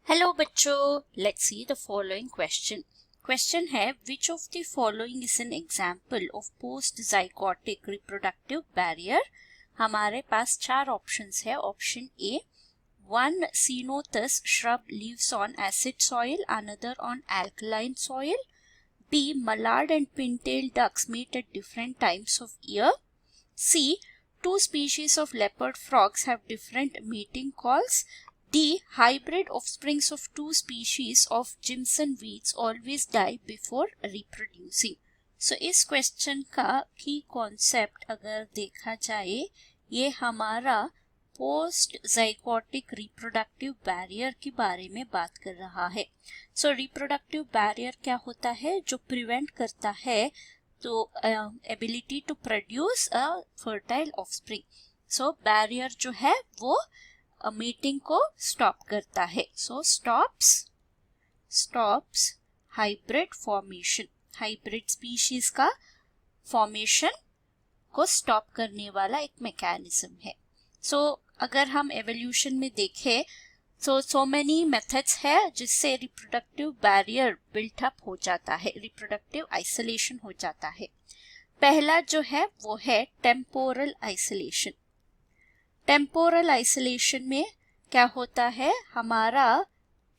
Hello बच्चों, let's see the following question. Question है which of the following is an example of post zygotic reproductive barrier. हमारे पास चार options है। Option A, one Ceanothus shrub lives on acid soil, another on alkaline soil. B, mallard and pintail ducks meet at different times of year. C, two species of leopard frogs have different mating calls. D, hybrid offsprings of two species of Jimson weeds always die before reproducing. So इस question का की concept अगर देखा जाए, ये हमारा post zygotic reproductive barrier के बारे में बात कर रहा है। सो रिप्रोडक्टिव बैरियर क्या होता है? जो प्रिवेंट करता है तो ability to produce a fertile offspring. So barrier जो है वो मीटिंग को स्टॉप करता है। So stops hybrid formation, hybrid species का फॉर्मेशन को स्टॉप करने वाला एक मैकेनिज्म है। सो अगर हम एवोल्यूशन में देखें सो मेनी मेथड्स है जिससे रिप्रोडक्टिव बैरियर बिल्ट अप हो जाता है, रिप्रोडक्टिव आइसोलेशन हो जाता है। पहला जो है वो है टेम्पोरल आइसोलेशन। टेम्पोरल आइसोलेशन में क्या होता है, हमारा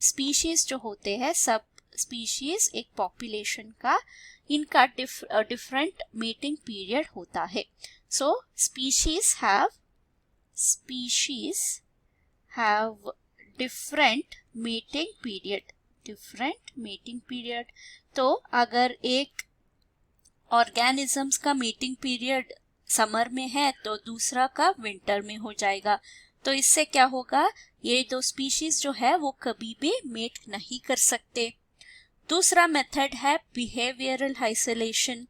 स्पीशीज जो होते हैं, सब स्पीशीज एक पॉपुलेशन का, इनका डिफरेंट मीटिंग पीरियड होता है। So species have different mating period. तो अगर एक ऑर्गेनिजम्स का मीटिंग पीरियड समर में है तो दूसरा का विंटर में हो जाएगा। तो इससे क्या होगा, ये दो स्पीशीज जो है वो कभी भी मेट नहीं कर सकते। दूसरा मेथड है बिहेवियरल आइसोलेशन।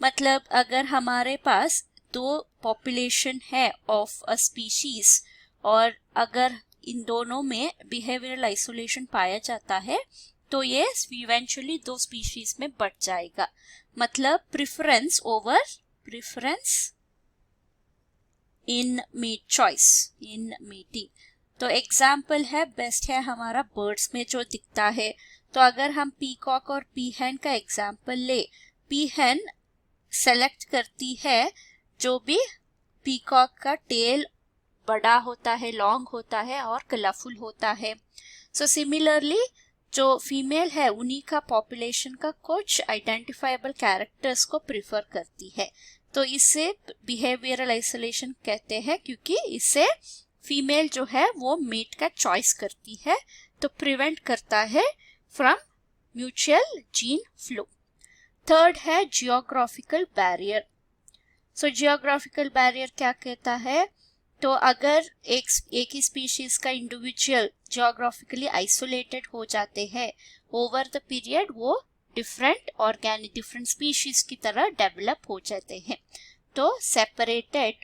मतलब अगर हमारे पास दो पॉपुलेशन है ऑफ अ स्पीशीज और अगर इन दोनों में बिहेवियरल आइसोलेशन पाया जाता है तो ये इवेंचुअली दो स्पीशीज में बढ़ जाएगा। मतलब प्रेफरेंस इन मीटिंग। तो एग्जाम्पल है, बेस्ट है हमारा बर्ड्स में जो दिखता है। तो अगर हम पीकॉक और पीहन का एग्जाम्पल ले, पीहन सेलेक्ट करती है जो भी पीकॉक का टेल बड़ा होता है, लॉन्ग होता है और कलरफुल होता है। सो सिमिलरली जो फीमेल है उन्हीं का पॉपुलेशन का कुछ आइडेंटिफाइबल कैरेक्टर्स को प्रिफर करती है। तो इसे बिहेवियरल आइसोलेशन कहते हैं, क्योंकि इससे फीमेल जो है वो मेट का चॉइस करती है, तो प्रिवेंट करता है from mutual gene flow. Third है जियोग्राफिकल बैरियर। सो जियोग्राफिकल बैरियर क्या कहता है, तो अगर एक ही स्पीशीज का इंडिविजुअल जियोग्राफिकली आइसोलेटेड हो जाते हैं, ओवर द पीरियड वो डिफरेंट स्पीशीज की तरह डेवलप हो जाते हैं। तो separated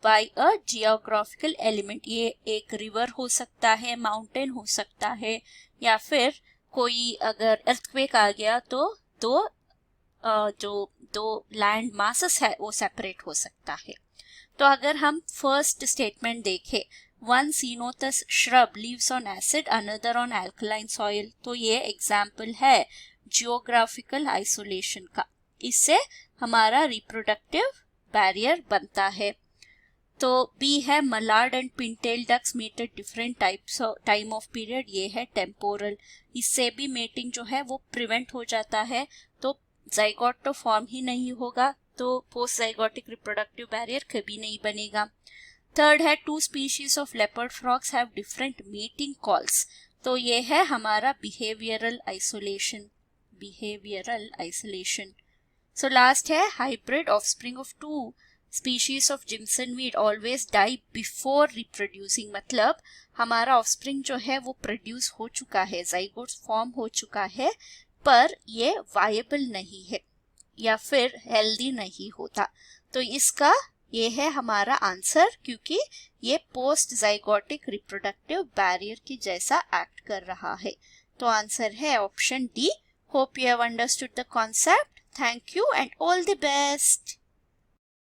by a geographical element. ये एक रिवर हो सकता है, माउंटेन हो सकता है, या फिर कोई अगर अर्थक्वेक आ गया तो जो दो लैंड मासेस है वो सेपरेट हो सकता है। तो अगर हम फर्स्ट स्टेटमेंट देखें, one Ceanothus shrub lives on acid, another on alkaline soil, तो ये एग्जाम्पल है जियोग्राफिकल आइसोलेशन का। इससे हमारा रिप्रोडक्टिव बैरियर बनता है। तो बी है mallard and pintail ducks mate at different time of period, ये है टेम्पोरल। इससे भी मेटिंग जो है वो प्रिवेंट हो जाता है, तो ज़ाइगोट तो फॉर्म ही नहीं होगा, तो पोस्ट ज़ाइगोटिक रिप्रोडक्टिव बैरियर कभी नहीं बनेगा। थर्ड है two species of leopard frogs have different meeting calls. तो ये है हमारा बिहेवियरल आइसोलेशन। सो लास्ट है hybrid offspring of two species of jimson weed always die before reproducing. मतलब हमारा ऑफस्प्रिंग जो है वो प्रोड्यूस हो चुका है, ज़ाइगोट फॉर्म हो चुका है, पर ये वायबल नहीं है या फिर हेल्दी नहीं होता। तो इसका ये है हमारा आंसर, क्योंकि ये पोस्ट ज़ाइगोटिक रिप्रोडक्टिव बैरियर की जैसा एक्ट कर रहा है। तो आंसर है option D. Hope you have understood the concept. Thank you and all the best.